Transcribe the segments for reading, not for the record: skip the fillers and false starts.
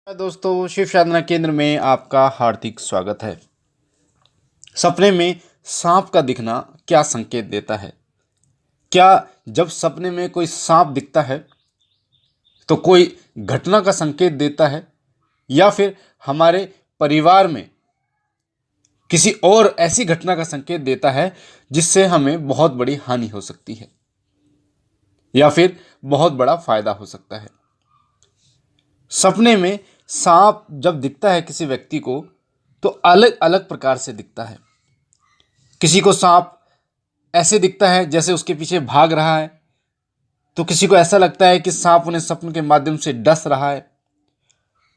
दोस्तों, शिव साधना केंद्र में आपका हार्दिक स्वागत है। सपने में सांप का दिखना क्या संकेत देता है? क्या जब सपने में कोई सांप दिखता है तो कोई घटना का संकेत देता है, या फिर हमारे परिवार में किसी और ऐसी घटना का संकेत देता है जिससे हमें बहुत बड़ी हानि हो सकती है या फिर बहुत बड़ा फायदा हो सकता है? सपने में सांप जब दिखता है किसी व्यक्ति को तो अलग अलग प्रकार से दिखता है। किसी को सांप ऐसे दिखता है जैसे उसके पीछे भाग रहा है, तो किसी को ऐसा लगता है कि सांप उन्हें सपने के माध्यम से डस रहा है।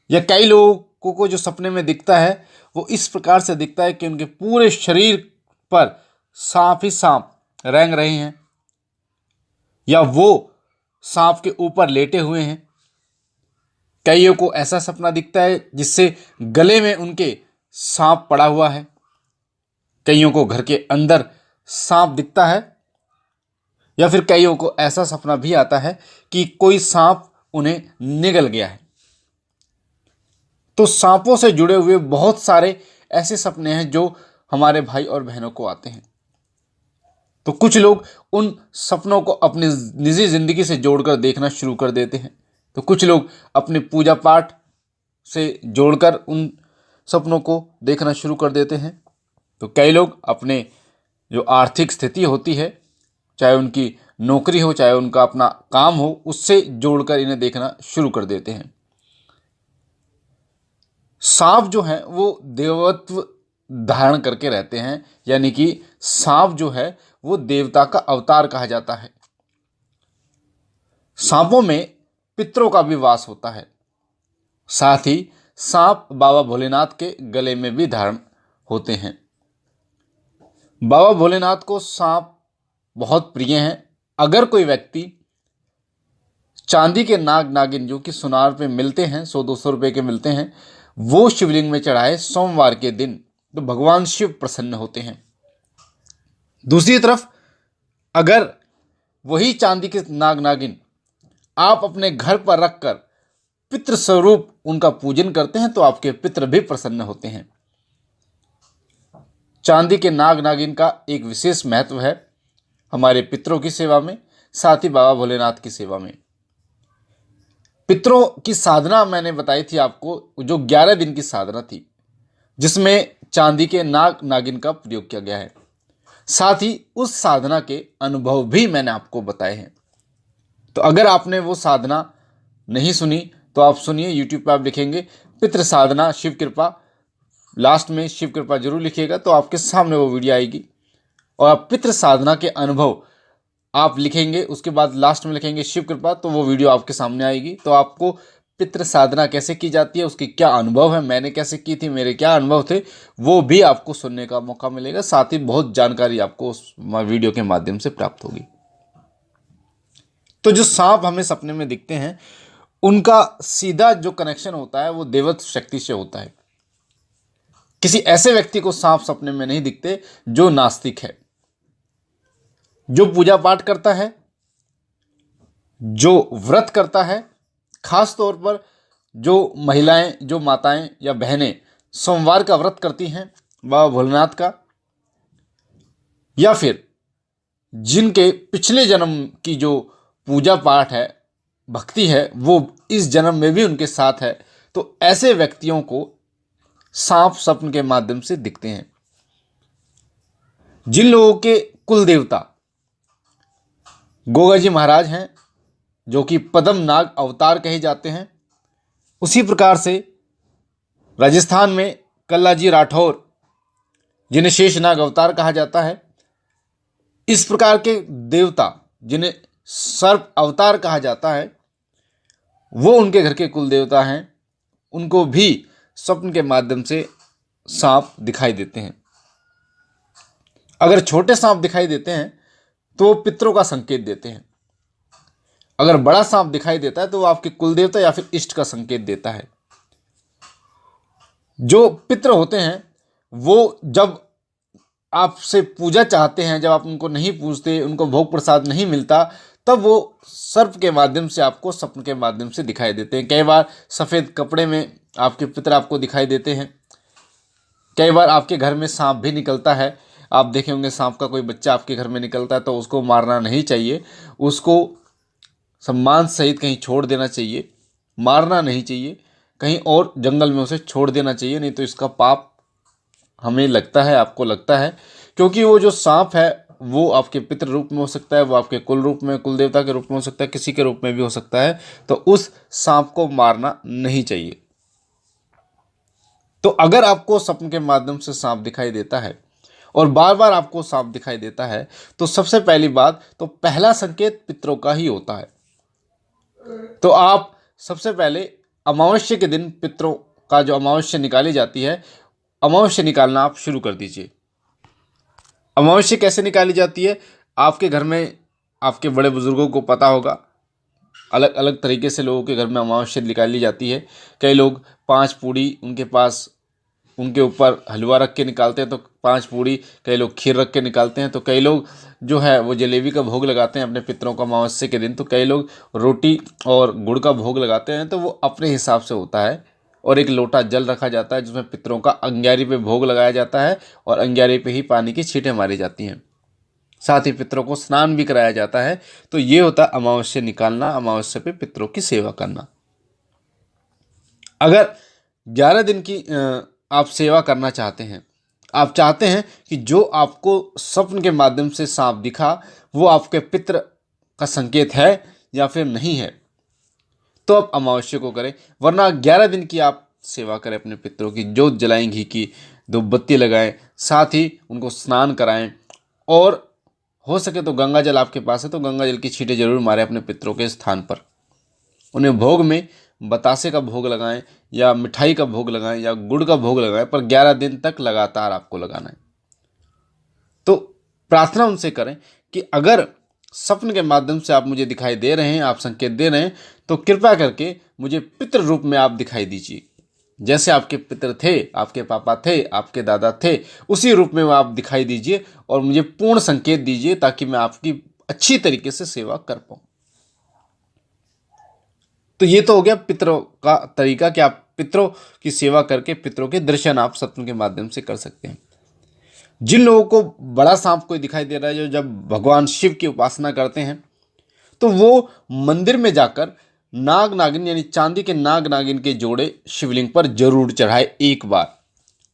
या कई लोगों को जो सपने में दिखता है वो इस प्रकार से दिखता है कि उनके पूरे शरीर पर सांप ही सांप रेंग रहे हैं, या वो सांप के ऊपर लेटे हुए हैं। कईयों को ऐसा सपना दिखता है जिससे गले में उनके सांप पड़ा हुआ है। कईयों को घर के अंदर सांप दिखता है, या फिर कईयों को ऐसा सपना भी आता है कि कोई सांप उन्हें निगल गया है। तो सांपों से जुड़े हुए बहुत सारे ऐसे सपने हैं जो हमारे भाई और बहनों को आते हैं। तो कुछ लोग उन सपनों को अपनी निजी जिंदगी से जोड़कर देखना शुरू कर देते हैं, तो कुछ लोग अपने पूजा पाठ से जोड़कर उन सपनों को देखना शुरू कर देते हैं। तो कई लोग अपने जो आर्थिक स्थिति होती है, चाहे उनकी नौकरी हो चाहे उनका अपना काम हो, उससे जोड़कर इन्हें देखना शुरू कर देते हैं। सांप जो है वो देवत्व धारण करके रहते हैं, यानी कि सांप जो है वो देवता का अवतार कहा जाता है। सांपों में पितरों का भी वास होता है। साथ ही सांप बाबा भोलेनाथ के गले में भी धारण होते हैं। बाबा भोलेनाथ को सांप बहुत प्रिय हैं। अगर कोई व्यक्ति चांदी के नाग नागिन जो कि सुनार पे मिलते हैं, 100-200 रुपए के मिलते हैं, वो शिवलिंग में चढ़ाए सोमवार के दिन, तो भगवान शिव प्रसन्न होते हैं। दूसरी तरफ अगर वही चांदी के नाग नागिन आप अपने घर पर रखकर पितृ स्वरूप उनका पूजन करते हैं तो आपके पितृ भी प्रसन्न होते हैं। चांदी के नाग नागिन का एक विशेष महत्व है हमारे पितरों की सेवा में, साथ ही बाबा भोलेनाथ की सेवा में। पितरों की साधना मैंने बताई थी आपको, जो 11 दिन की साधना थी, जिसमें चांदी के नाग नागिन का प्रयोग किया गया है। साथ ही उस साधना के अनुभव भी मैंने आपको बताए हैं। तो अगर आपने वो साधना नहीं सुनी तो आप सुनिए। यूट्यूब पर आप लिखेंगे पितृ साधना शिव कृपा, लास्ट में शिव कृपा जरूर लिखिएगा तो आपके सामने वो वीडियो आएगी। और आप पितृ साधना के अनुभव आप लिखेंगे, उसके बाद लास्ट में लिखेंगे शिव कृपा, तो वो वीडियो आपके सामने आएगी। तो आपको पितृ साधना कैसे की जाती है, उसकी क्या अनुभव है, मैंने कैसे की थी, मेरे क्या अनुभव थे, वो भी आपको सुनने का मौका मिलेगा। साथ ही बहुत जानकारी आपको उस वीडियो के माध्यम से प्राप्त होगी। तो जो सांप हमें सपने में दिखते हैं उनका सीधा जो कनेक्शन होता है वो देवत्व शक्ति से होता है। किसी ऐसे व्यक्ति को सांप सपने में नहीं दिखते जो नास्तिक है, जो पूजा पाठ करता है, जो व्रत करता है। खास तौर पर जो महिलाएं, जो माताएं या बहनें सोमवार का व्रत करती हैं बाबा भोलेनाथ का, या फिर जिनके पिछले जन्म की जो पूजा पाठ है, भक्ति है, वो इस जन्म में भी उनके साथ है, तो ऐसे व्यक्तियों को सांप स्वप्न के माध्यम से दिखते हैं। जिन लोगों के कुल देवता गोगा जी महाराज हैं, जो कि पद्म नाग अवतार कहे जाते हैं, उसी प्रकार से राजस्थान में कल्लाजी राठौर, जिन्हें शेषनाग अवतार कहा जाता है, इस प्रकार के देवता जिन्हें सर्प अवतार कहा जाता है, वो उनके घर के कुल देवता हैं। उनको भी स्वप्न के माध्यम से सांप दिखाई देते हैं। अगर छोटे सांप दिखाई देते हैं तो वो पितरों का संकेत देते हैं। अगर बड़ा सांप दिखाई देता है तो वो आपके कुल देवता या फिर इष्ट का संकेत देता है। जो पितर होते हैं वो जब आपसे पूजा चाहते हैं, जब आप उनको नहीं पूजते, उनको भोग प्रसाद नहीं मिलता, तब वो सर्प के माध्यम से आपको स्वप्न के माध्यम से दिखाई देते हैं। कई बार सफ़ेद कपड़े में आपके पितर आपको दिखाई देते हैं। कई बार आपके घर में सांप भी निकलता है। आप देखे होंगे सांप का कोई बच्चा आपके घर में निकलता है तो उसको मारना नहीं चाहिए, उसको सम्मान सहित कहीं छोड़ देना चाहिए, मारना नहीं चाहिए, कहीं और जंगल में उसे छोड़ देना चाहिए, नहीं तो इसका पाप हमें लगता है, आपको लगता है। क्योंकि वो जो सांप है वो आपके पितृ रूप में हो सकता है, वो आपके कुल रूप में, कुल देवता के रूप में हो सकता है, किसी के रूप में भी हो सकता है। तो उस सांप को मारना नहीं चाहिए। तो अगर आपको स्वप्न के माध्यम से सांप दिखाई देता है और बार बार आपको सांप दिखाई देता है तो सबसे पहली बात तो पहला संकेत पितरों का ही होता है। तो आप सबसे पहले अमावस्या के दिन पितरों का जो अमावस्या निकाली जाती है, अमावस्या निकालना आप शुरू कर दीजिए। अमावस्या कैसे निकाली जाती है? आपके घर में आपके बड़े बुजुर्गों को पता होगा, अलग अलग तरीके से लोगों के घर में अमावस्या निकाली जाती है। कई लोग 5 पूड़ी उनके पास, उनके ऊपर हलवा रख के निकालते हैं तो 5 पूड़ी, कई लोग खीर रख के निकालते हैं, तो कई लोग जो है वो जलेबी का भोग लगाते हैं अपने पितरों को अमावस्या के दिन, तो कई लोग रोटी और गुड़ का भोग लगाते हैं। तो वो अपने हिसाब से होता है। और एक लोटा जल रखा जाता है जिसमें पितरों का अंग्यारी पे भोग लगाया जाता है और अंग्यारी पे ही पानी की छींटें मारी जाती हैं। साथ ही पितरों को स्नान भी कराया जाता है। तो ये होता है अमावस्या निकालना, अमावस्या पे पितरों की सेवा करना। अगर 11 दिन की आप सेवा करना चाहते हैं, आप चाहते हैं कि जो आपको स्वप्न के माध्यम से सांप दिखा वो आपके पितृ का संकेत है या फिर नहीं है, तो आप अमावस्या को करें। वरना 11 दिन की आप सेवा करें अपने पितरों की, जोत जलाएं, घी की 2 बत्ती लगाएं, साथ ही उनको स्नान कराएं। और हो सके तो गंगा जल आपके पास है तो गंगा जल की छींटें जरूर मारें अपने पितरों के स्थान पर। उन्हें भोग में बतासे का भोग लगाएं या मिठाई का भोग लगाएं या गुड़ का भोग लगाएं, पर 11 दिन तक लगातार आपको लगाना है। तो प्रार्थना उनसे करें कि अगर स्वप्न के माध्यम से आप मुझे दिखाई दे रहे हैं, आप संकेत दे रहे हैं, तो कृपया करके मुझे पितृ रूप में आप दिखाई दीजिए। जैसे आपके पितर थे, आपके पापा थे, आपके दादा थे, उसी रूप में आप दिखाई दीजिए और मुझे पूर्ण संकेत दीजिए ताकि मैं आपकी अच्छी तरीके से सेवा कर पाऊँ। तो ये तो हो गया पितरों का तरीका कि आप पितरों की सेवा करके पितरों के दर्शन आप स्वप्न के माध्यम से कर सकते हैं। जिन लोगों को बड़ा सांप कोई दिखाई दे रहा है, जो जब भगवान शिव की उपासना करते हैं तो वो मंदिर में जाकर नाग नागिन यानी चांदी के नाग नागिन के जोड़े शिवलिंग पर जरूर चढ़ाए एक बार,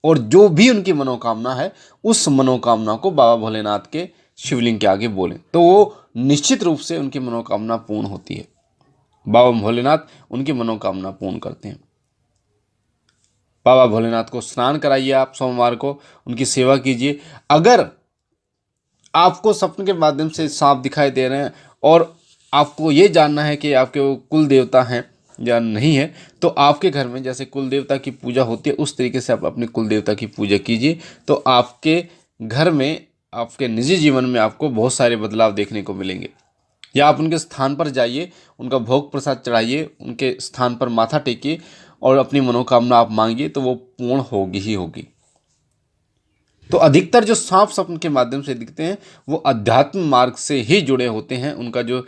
और जो भी उनकी मनोकामना है उस मनोकामना को बाबा भोलेनाथ के शिवलिंग के आगे बोलें, तो वो निश्चित रूप से उनकी मनोकामना पूर्ण होती है। बाबा भोलेनाथ उनकी मनोकामना पूर्ण करते हैं। बाबा भोलेनाथ को स्नान कराइए, आप सोमवार को उनकी सेवा कीजिए। अगर आपको स्वप्न के माध्यम से सांप दिखाई दे रहे हैं और आपको ये जानना है कि आपके वो कुल देवता हैं या नहीं है, तो आपके घर में जैसे कुल देवता की पूजा होती है उस तरीके से आप अपने कुल देवता की पूजा कीजिए। तो आपके घर में, आपके निजी जीवन में आपको बहुत सारे बदलाव देखने को मिलेंगे। या आप उनके स्थान पर जाइए, उनका भोग प्रसाद चढ़ाइए, उनके स्थान पर माथा टेकिए और अपनी मनोकामना आप मांगिए, तो वो पूर्ण होगी ही होगी। तो अधिकतर जो सांप स्वप्न के माध्यम से दिखते हैं वो अध्यात्म मार्ग से ही जुड़े होते हैं। उनका जो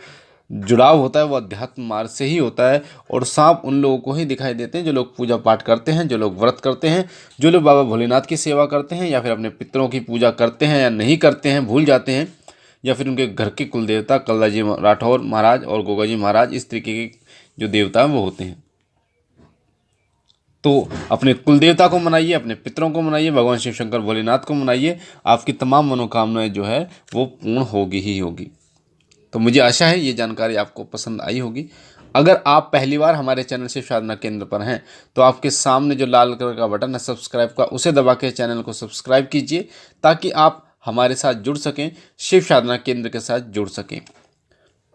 जुड़ाव होता है वो अध्यात्म मार्ग से ही होता है। और सांप उन लोगों को ही दिखाई देते हैं जो लोग पूजा पाठ करते हैं, जो लोग व्रत करते हैं, जो लोग बाबा भोलेनाथ की सेवा करते हैं, या फिर अपने पितरों की पूजा करते हैं या नहीं करते हैं, भूल जाते हैं, या फिर उनके घर के कुल देवता कल्लाजी राठौर महाराज और गोगाजी महाराज, इस तरीके के जो देवता हैं वो होते हैं। तो अपने कुल देवता को मनाइए, अपने पितरों को मनाइए, भगवान शिव शंकर भोलेनाथ को मनाइए। आपकी तमाम मनोकामनाएं जो है वो पूर्ण होगी ही होगी। तो मुझे आशा है ये जानकारी आपको पसंद आई होगी। अगर आप पहली बार हमारे चैनल शिव साधना केंद्र पर हैं तो आपके सामने जो लाल कलर का बटन है सब्सक्राइब का, उसे दबा के चैनल को सब्सक्राइब कीजिए ताकि आप हमारे साथ जुड़ सकें, शिव साधना केंद्र के साथ जुड़ सकें।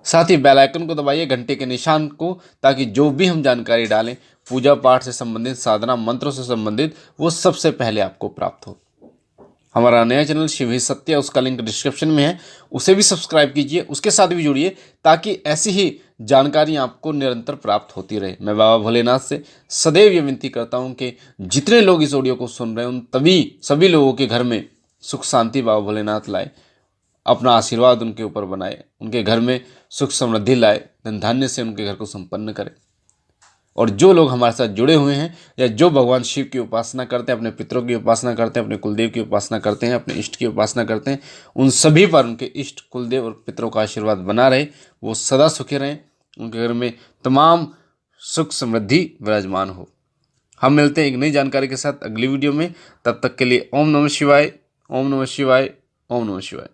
साथ ही बेल आइकन को दबाइए, घंटे के निशान को, ताकि जो भी हम जानकारी डालें पूजा पाठ से संबंधित, साधना मंत्रों से संबंधित, वो सबसे पहले आपको प्राप्त हो। हमारा नया चैनल शिव ही सत्य, उसका लिंक डिस्क्रिप्शन में है, उसे भी सब्सक्राइब कीजिए, उसके साथ भी जुड़िए ताकि ऐसी ही जानकारी आपको निरंतर प्राप्त होती रहे। मैं बाबा भोलेनाथ से सदैव ये विनती करता हूँ कि जितने लोग इस ऑडियो को सुन रहे हैं उन सभी लोगों के घर में सुख शांति बाबा भोलेनाथ लाए, अपना आशीर्वाद उनके ऊपर बनाए, उनके घर में सुख समृद्धि लाए, धन धान्य से उनके घर को संपन्न करे। और जो लोग हमारे साथ जुड़े हुए हैं या जो भगवान शिव की उपासना करते हैं, अपने पितरों की उपासना करते हैं, अपने कुलदेव की उपासना करते हैं, अपने इष्ट की उपासना करते हैं, उन सभी पर उनके इष्ट, कुलदेव और पितरों का आशीर्वाद बना रहे, वो सदा सुखी रहें, उनके घर में तमाम सुख समृद्धि विराजमान हो। हम मिलते हैं एक नई जानकारी के साथ अगली वीडियो में। तब तक के लिए ओम नमः शिवाय, ओम नमः शिवाय, ओम नमः शिवाय।